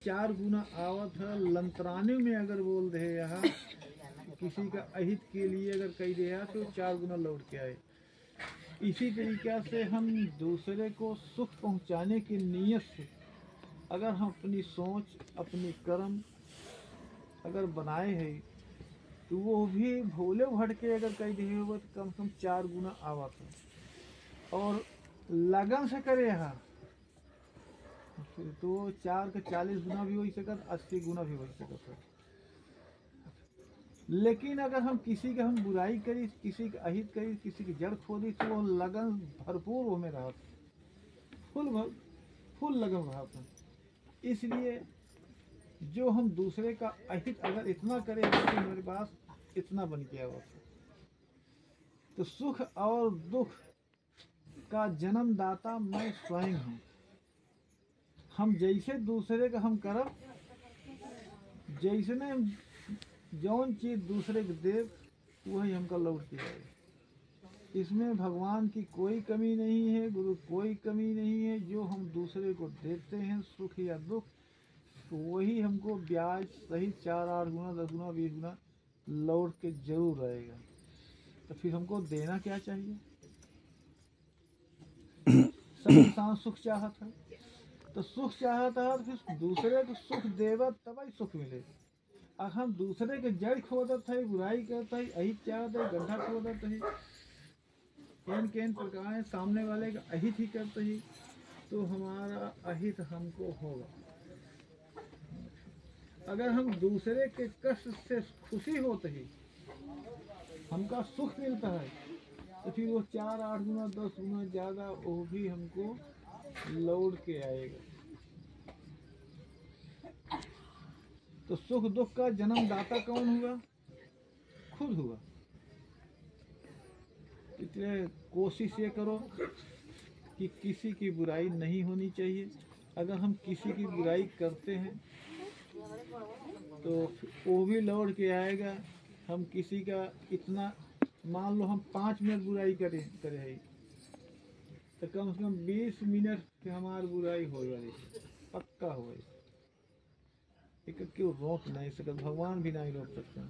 4 गुना आवत है। लंतराने में अगर बोल रहे यहाँ किसी का अहित के लिए अगर कही दे तो 4 गुना लौट के आए। इसी तरीक़ा से हम दूसरे को सुख पहुँचाने की नीयत से अगर हम अपनी सोच अपनी कर्म अगर बनाए हैं तो वो भी भोले भटके अगर कही दे हो तो कम से कम 4 गुना आवत है। और लगन से करे यहाँ तो 4 के 40 गुना भी हो सकत, 80 गुना भी हो सकत है। लेकिन अगर हम किसी का हम बुराई करी, किसी का अहित करी, किसी की जड़ खोदी तो वो लगन भरपूर हो में रहा, फुल लगन रहा था। इसलिए जो हम दूसरे का अहित अगर इतना करें कि मेरे पास इतना बन गया हुआ तो सुख और दुख का जन्मदाता मैं स्वयं हूँ। हम जैसे दूसरे का हम करब, जैसे में जौन चीज दूसरे के देव वही हमका लौट के आए। इसमें भगवान की कोई कमी नहीं है, गुरु कोई कमी नहीं है। जो हम दूसरे को देते हैं सुख या दुख तो वही हमको ब्याज सहित 4, 8 गुना 10 गुना 20 गुना लौट के जरूर रहेगा। तो फिर हमको देना क्या चाहिए? सब इंसान सुख चाहता है, तो सुख चाहता है तो फिर दूसरे को सुख देवा तब ही सुख मिले। अगर हम दूसरे के जड़ खोदत है, बुराई करता है, अहित चाहते है, गड्ढा खोदत है, केन प्रकार सामने वाले का अहित ही करते ही तो हमारा अहित हमको होगा। अगर हम दूसरे के कष्ट से खुशी होते ही हमका सुख मिलता है तो फिर वो 4, 8 गुना 10 गुना ज़्यादा वो भी हमको लौट के आएगा। तो सुख दुख का जन्मदाता कौन हुआ? खुद हुआ। इसलिए कोशिश ये करो कि किसी की बुराई नहीं होनी चाहिए। अगर हम किसी की बुराई करते हैं तो वो भी लौट के आएगा। हम किसी का इतना मान लो हम 5 मिनट बुराई करे है तो कम से कम 20 मिनट से हमारी बुराई हो जाए, पक्का हो। क्यों रोक नहीं सकते, भगवान भी नहीं रोक सकते।